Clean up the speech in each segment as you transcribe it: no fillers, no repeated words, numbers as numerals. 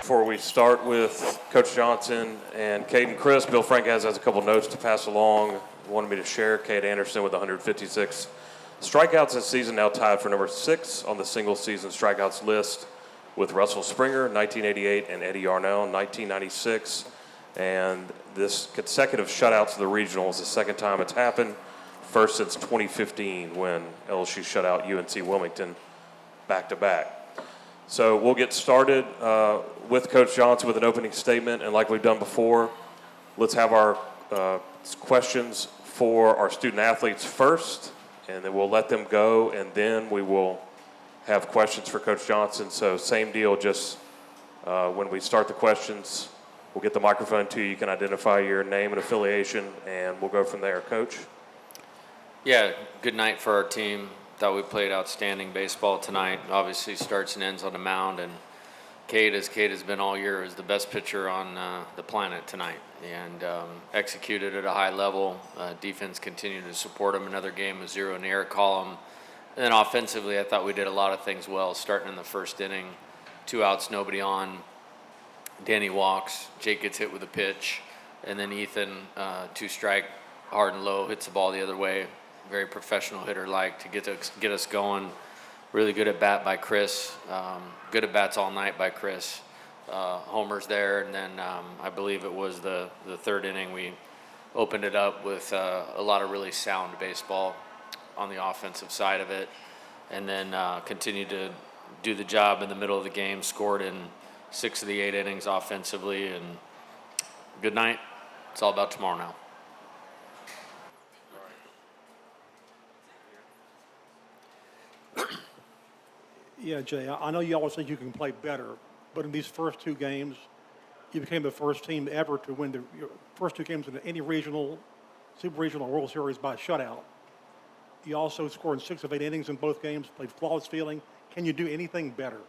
before we start with Coach Johnson and Kade and Chris, Bill Frank has a couple notes to pass along. He wanted me to share. Kade Anderson with 156 strikeouts this season, now tied for number 6 on the single-season strikeouts list with Russell Springer, 1988, and Eddie Yarnell, 1996. And this consecutive shutouts of the regional is the second time it's happened, first since 2015 when LSU shut out UNC Wilmington back-to-back. So we'll get started with Coach Johnson with an opening statement, and like we've done before, let's have our questions for our student athletes first, and then we'll let them go, and then we will have questions for Coach Johnson. So same deal, just when we start the questions, we'll get the microphone to you. You can identify your name and affiliation, and we'll go from there. Coach? Yeah, good night for our team. Thought we played outstanding baseball tonight. Obviously starts and ends on the mound, and Kade, as Kade has been all year, is the best pitcher on the planet tonight, and executed at a high level. Defense continued to support him. Another game with 0 in the error column. And then offensively, I thought we did a lot of things well, starting in the first inning. 2 outs, nobody on. Danny walks. Jake gets hit with a pitch. And then Ethan, 2-strike, hard and low, hits the ball the other way. Very professional hitter-like to get us going. Really good at bat by Chris. Good at bats all night by Chris. Homers there, and then I believe it was the third inning we opened it up with a lot of really sound baseball on the offensive side of it, and then continued to do the job in the middle of the game. Scored in 6 of the 8 innings offensively, and good night. It's all about tomorrow now. Yeah, Jay, I know you always think you can play better, but in these first 2 games, you became the first team ever to win your first 2 games in any regional, super regional, World Series by shutout. You also scored in 6 of 8 innings in both games, played flawless fielding. Can you do anything better?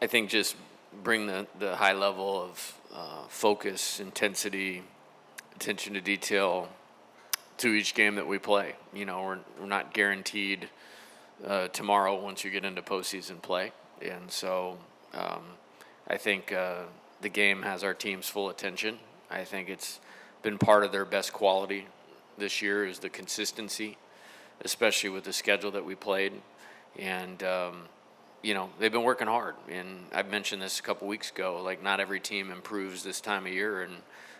I think just bring the high level of focus, intensity, attention to detail to each game that we play. You know, we're not guaranteed tomorrow once you get into postseason play. And so I think the game has our team's full attention. I think it's been part of their best quality this year is the consistency, especially with the schedule that we played. And, you know, they've been working hard. And I've mentioned this a couple weeks ago, like not every team improves this time of year. And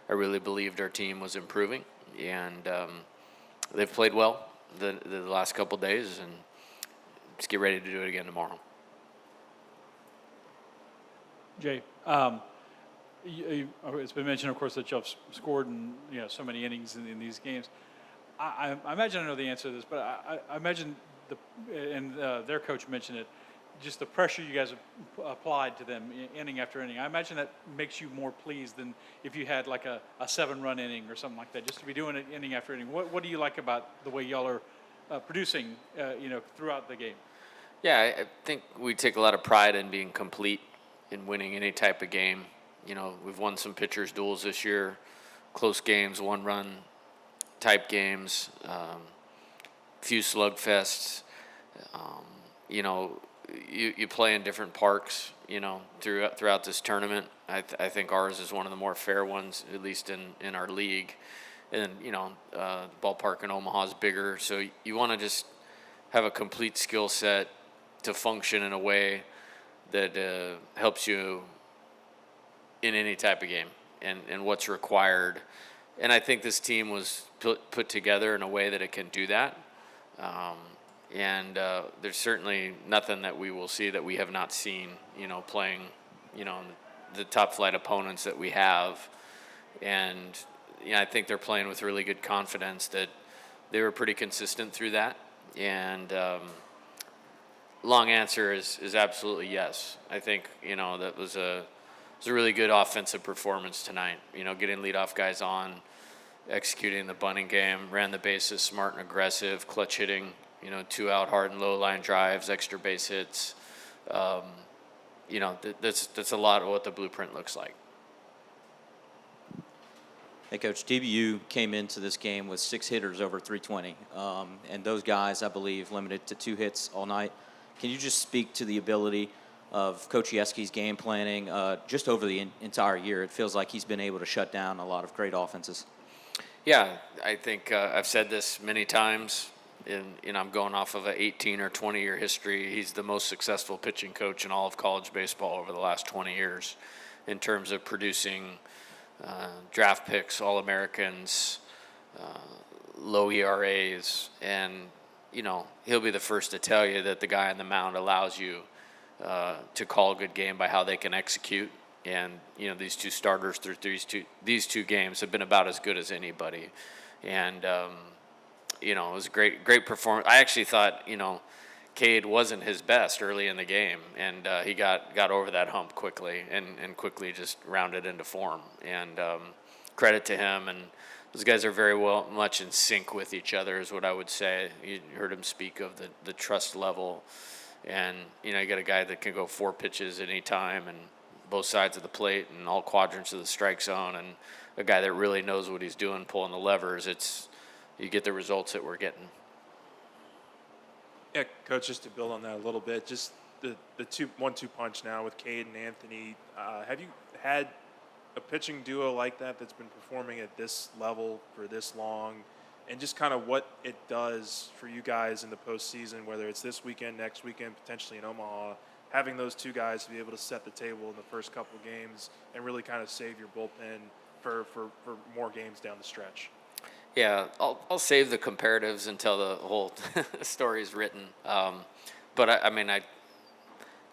I really believed our team was improving. And they've played well the last couple days, and let's get ready to do it again tomorrow. Jay, it's been mentioned, of course, that you've scored in so many innings in these games. I imagine I know the answer to this, but I imagine their coach mentioned it, just the pressure you guys have applied to them inning after inning. I imagine that makes you more pleased than if you had like a 7-run inning or something like that, just to be doing it inning after inning. What do you like about the way y'all are producing, throughout the game? Yeah, I think we take a lot of pride in being complete in winning any type of game. You know, we've won some pitchers' duels this year, close games, 1-run type games, few slugfests. You play in different parks, throughout this tournament. I think ours is one of the more fair ones, at least in our league. And, the ballpark in Omaha is bigger. So you want to just have a complete skill set to function in a way that helps you in any type of game and what's required. And I think this team was put together in a way that it can do that. There's certainly nothing that we will see that we have not seen, playing, the top flight opponents that we have. And, I think they're playing with really good confidence that they were pretty consistent through that. And long answer is absolutely yes. I think, that was a really good offensive performance tonight. Getting leadoff guys on, executing the bunting game, ran the bases smart and aggressive, clutch hitting, 2 out hard and low line drives, extra base hits. That's a lot of what the blueprint looks like. Hey, Coach, DBU came into this game with 6 hitters over 320, and those guys, I believe, limited to 2 hits all night. Can you just speak to the ability of Coach Yeski's game planning just over the entire year. It feels like he's been able to shut down a lot of great offenses. Yeah, I think I've said this many times, and I'm going off of an 18 or 20-year history. He's the most successful pitching coach in all of college baseball over the last 20 years in terms of producing draft picks, All-Americans, low ERAs, and, he'll be the first to tell you that the guy on the mound allows you to call a good game by how they can execute. And, these two starters through these two games have been about as good as anybody. And, it was a great performance. I actually thought, Kade wasn't his best early in the game, and he got over that hump quickly and quickly just rounded into form. And credit to him. And those guys are very much in sync with each other is what I would say. You heard him speak of the trust level. And, you got a guy that can go 4 pitches at any time and both sides of the plate and all quadrants of the strike zone, and a guy that really knows what he's doing, pulling the levers. You get the results that we're getting. Yeah, Coach, just to build on that a little bit, just the 1-2 punch now with Kade and Anthony. Have you had a pitching duo like that that's been performing at this level for this long, and just kind of what it does for you guys in the postseason, whether it's this weekend, next weekend, potentially in Omaha, having those two guys to be able to set the table in the first couple games and really kind of save your bullpen for more games down the stretch? Yeah, I'll save the comparatives until the whole story is written. But I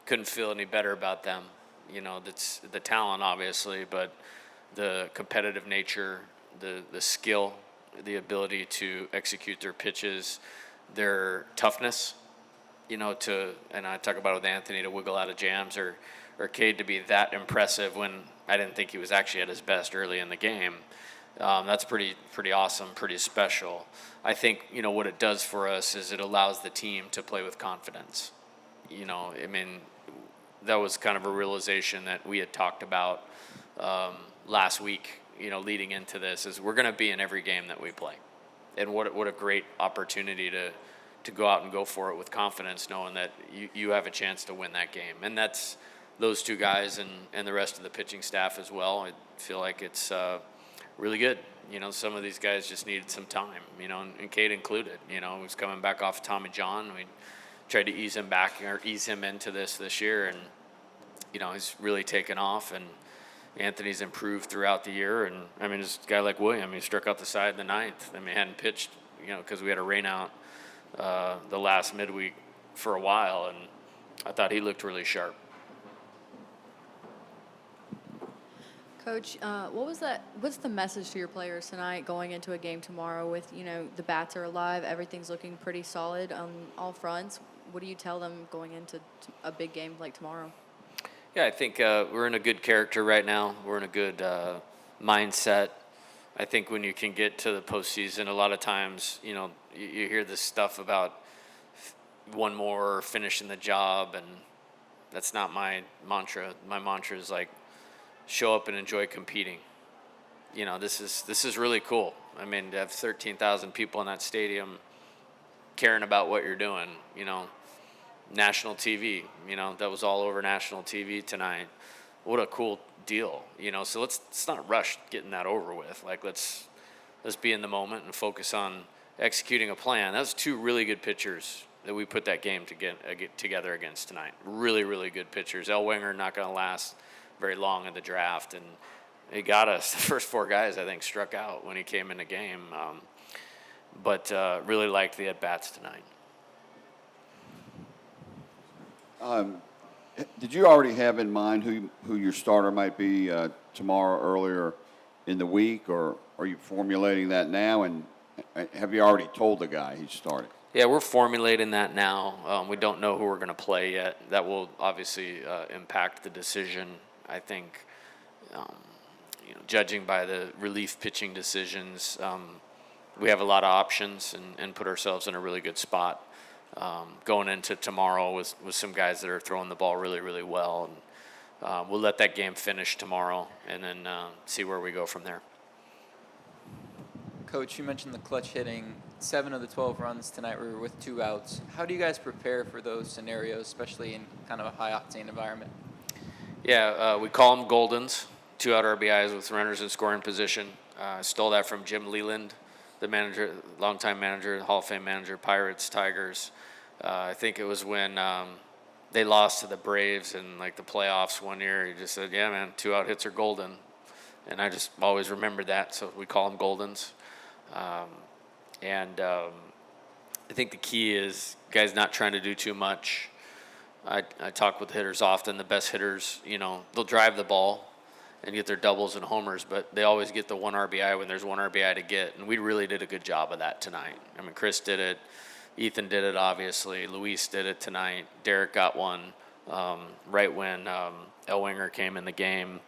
couldn't feel any better about them. That's the talent, obviously, but the competitive nature, the skill, the ability to execute their pitches, their toughness. And I talk about with Anthony to wiggle out of jams, or Kade to be that impressive when I didn't think he was actually at his best early in the game. That's pretty awesome, pretty special. I think, what it does for us is it allows the team to play with confidence. That was kind of a realization that we had talked about last week, leading into this, is we're going to be in every game that we play. And what a great opportunity to go out and go for it with confidence, knowing that you have a chance to win that game. And that's those two guys and the rest of the pitching staff as well. I feel like it's really good. Some of these guys just needed some time, and Kade included. He was coming back off Tommy John. We tried to ease him into this year, and, he's really taken off, and Anthony's improved throughout the year. And, just a guy like William, he struck out the side in the ninth. He hadn't pitched, because we had a rain out the last midweek for a while, and I thought he looked really sharp. Coach, what's the message to your players tonight going into a game tomorrow with, the bats are alive, everything's looking pretty solid on all fronts? What do you tell them going into a big game like tomorrow? Yeah, I think we're in a good character right now. We're in a good mindset. I think when you can get to the postseason, a lot of times, you hear this stuff about one more or finishing the job, and that's not my mantra. My mantra is show up and enjoy competing. This is really cool. To have 13,000 people in that stadium caring about what you're doing, national TV, that was all over national TV tonight. What a cool deal, so let's not rush getting that over with. Let's be in the moment and focus on executing a plan. That was 2 really good pitchers that we put that game to get together against tonight. Really, really good pitchers. Elwinger not going to last very long in the draft, and he got us. The first 4 guys, I think, struck out when he came in the game, but really liked the at-bats tonight. Did you already have in mind who your starter might be tomorrow earlier in the week, or are you formulating that now, and have you already told the guy he's starting? Yeah, we're formulating that now. We don't know who we're going to play yet. That will obviously impact the decision. I think, judging by the relief pitching decisions, we have a lot of options and put ourselves in a really good spot going into tomorrow with some guys that are throwing the ball really, really well. And we'll let that game finish tomorrow and then see where we go from there. Coach, you mentioned the clutch hitting. 7 of the 12 runs tonight were with 2 outs. How do you guys prepare for those scenarios, especially in kind of a high-octane environment? Yeah, we call them Goldens, 2-out RBIs with runners in scoring position. Stole that from Jim Leland, the manager, longtime manager, Hall of Fame manager, Pirates, Tigers. I think it was when they lost to the Braves in like the playoffs one year. He just said, "Yeah, man, 2-out hits are golden," and I just always remembered that. So we call them Goldens. I think the key is guys not trying to do too much. I talk with hitters often. The best hitters, they'll drive the ball and get their doubles and homers, but they always get the 1 RBI when there's 1 RBI to get. And we really did a good job of that tonight. I mean, Chris did it. Ethan did it, obviously. Luis did it tonight. Derek got one right when Elwinger came in the game.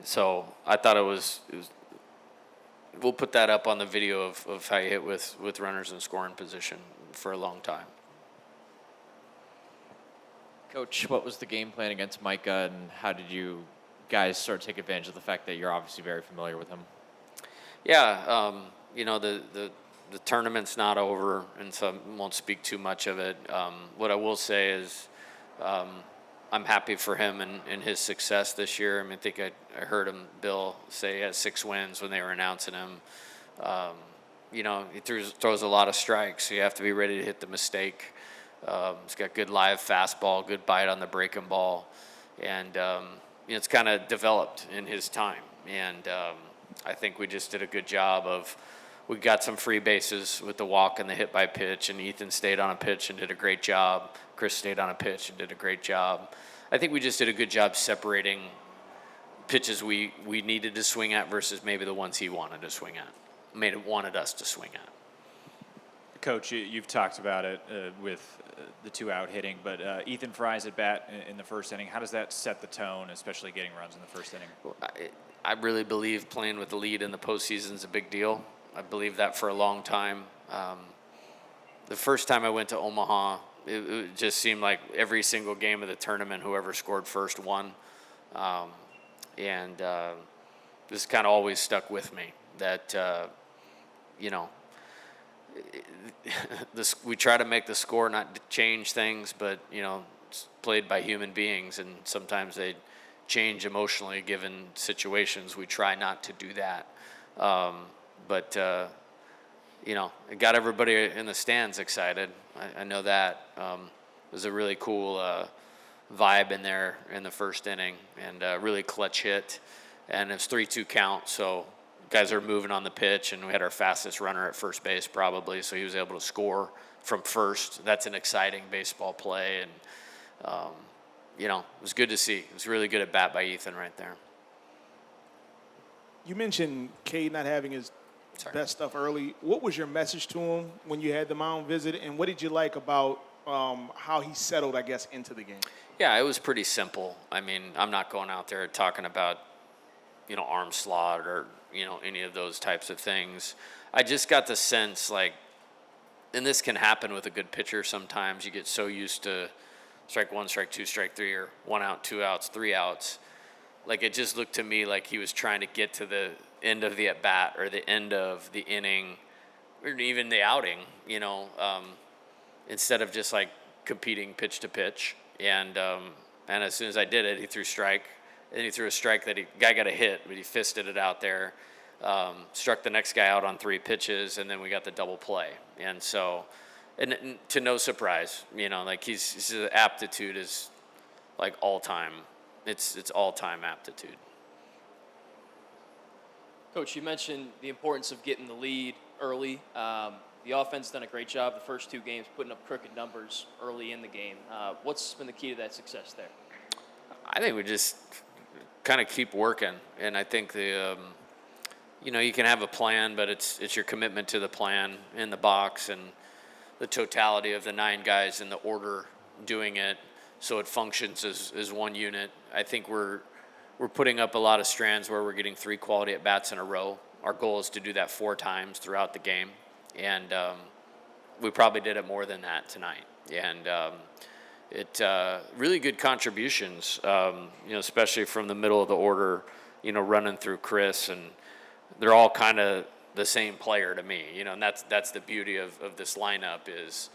So I thought it was we'll put that up on the video of how you hit with runners in scoring position for a long time. Coach, what was the game plan against Micah, and how did you guys sort of take advantage of the fact that you're obviously very familiar with him? Yeah, the tournament's not over, and so I won't speak too much of it. What I will say is I'm happy for him and his success this year. I mean, I think I heard Bill say he has 6 wins when they were announcing him. He throws a lot of strikes, so you have to be ready to hit the mistake. He's got good live fastball, good bite on the breaking ball, and it's kind of developed in his time. And I think we just did a good job we got some free bases with the walk and the hit by pitch, and Ethan stayed on a pitch and did a great job. Chris stayed on a pitch and did a great job. I think we just did a good job separating pitches we needed to swing at versus maybe the ones he wanted to swing at, wanted us to swing at. Coach, you've talked about it with the 2-out hitting, but Ethan Fry's at bat in the first inning. How does that set the tone, especially getting runs in the first inning? I really believe playing with the lead in the postseason is a big deal. I believe that for a long time. The first time I went to Omaha, it just seemed like every single game of the tournament, whoever scored first won. This kind of always stuck with me that, we try to make the score not change things, but, it's played by human beings, and sometimes they change emotionally given situations. We try not to do that. It got everybody in the stands excited. I know that. It was a really cool vibe in there in the first inning, and really clutch hit. And it's 3-2 count, so guys are moving on the pitch, and we had our fastest runner at first base probably, so he was able to score from first. That's an exciting baseball play, and it was good to see. It was really good at bat by Ethan right there. You mentioned Kade not having his best stuff early. What was your message to him when you had the mound visit, and what did you like about how he settled, I guess, into the game? Yeah, it was pretty simple. I mean, I'm not going out there talking about, arm slot or, any of those types of things. I just got the sense, and this can happen with a good pitcher sometimes, you get so used to strike 1, strike 2, strike 3, or 1 out, 2 outs, 3 outs. It just looked to me like he was trying to get to the end of the at-bat or the end of the inning or even the outing, instead of just competing pitch to pitch. And as soon as I did it, he threw strike. And he threw a strike that guy got a hit, but he fisted it out there, struck the next guy out on 3 pitches, and then we got the double play. And so, and to no surprise, his aptitude is all-time. It's all-time aptitude. Coach, you mentioned the importance of getting the lead early. The offense has done a great job the first 2 games putting up crooked numbers early in the game. What's been the key to that success there? I think we just kind of keep working, and I think you can have a plan, but it's your commitment to the plan in the box and the totality of the 9 guys in the order doing it so it functions as one unit. I think we're putting up a lot of strands where we're getting 3 quality at-bats in a row. Our goal is to do that 4 times throughout the game, and we probably did it more than that tonight. And really good contributions, especially from the middle of the order, running through Chris, and they're all kind of the same player to me, and that's the beauty of this lineup is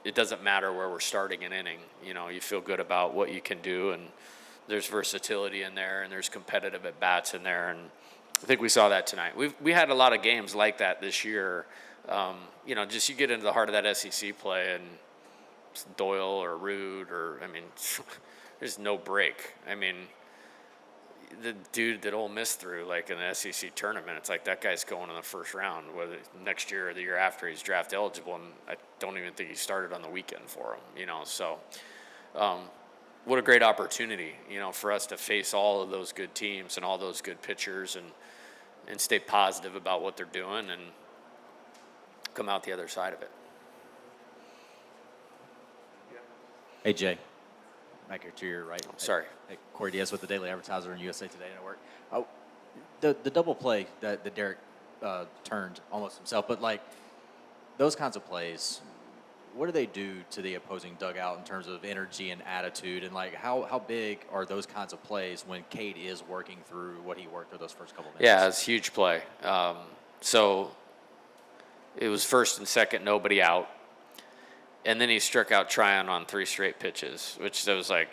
it doesn't matter where we're starting an inning. You feel good about what you can do, and there's versatility in there, and there's competitive at bats in there, and I think we saw that tonight. We had a lot of games like that this year. Just you get into the heart of that SEC play, and Doyle or Rude there's no break. The dude that Ole Miss threw, like in the SEC tournament, it's like that guy's going in the first round, whether next year or the year after he's draft eligible, and I don't even think he started on the weekend for him, So what a great opportunity, for us to face all of those good teams and all those good pitchers and stay positive about what they're doing and come out the other side of it. Hey, Jay. Back here to your right. Sorry. Hey, Corey Diaz with the Daily Advertiser and USA Today Network. The double play that Derek turned almost himself, but like those kinds of plays, what do they do to the opposing dugout in terms of energy and attitude? And like how big are those kinds of plays when Kade is working through what he worked through those first couple minutes? Yeah, it's a huge play. So it was first and second, nobody out. And then he struck out Tryon on 3 straight pitches, which was like,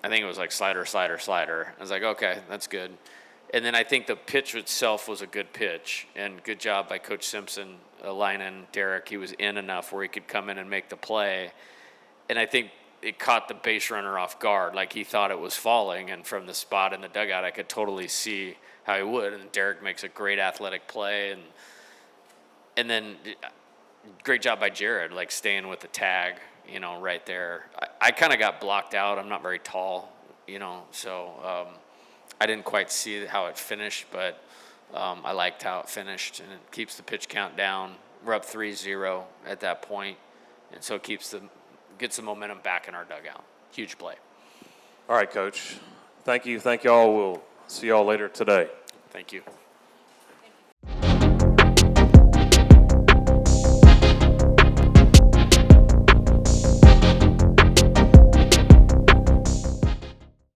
I think it was like slider, slider, slider. I was like, okay, that's good. And then I think the pitch itself was a good pitch, and good job by Coach Simpson aligning Derek. He was in enough where he could come in and make the play. And I think it caught the base runner off guard, like he thought it was falling. And from the spot in the dugout, I could totally see how he would. And Derek makes a great athletic play, and then great job by Jared, like staying with the tag, right there. I kind of got blocked out. I'm not very tall, so I didn't quite see how it finished, but I liked how it finished, and it keeps the pitch count down. We're up 3-0 at that point, and so it gets the momentum back in our dugout. Huge play. All right, Coach. Thank you. Thank y'all. We'll see y'all later today. Thank you.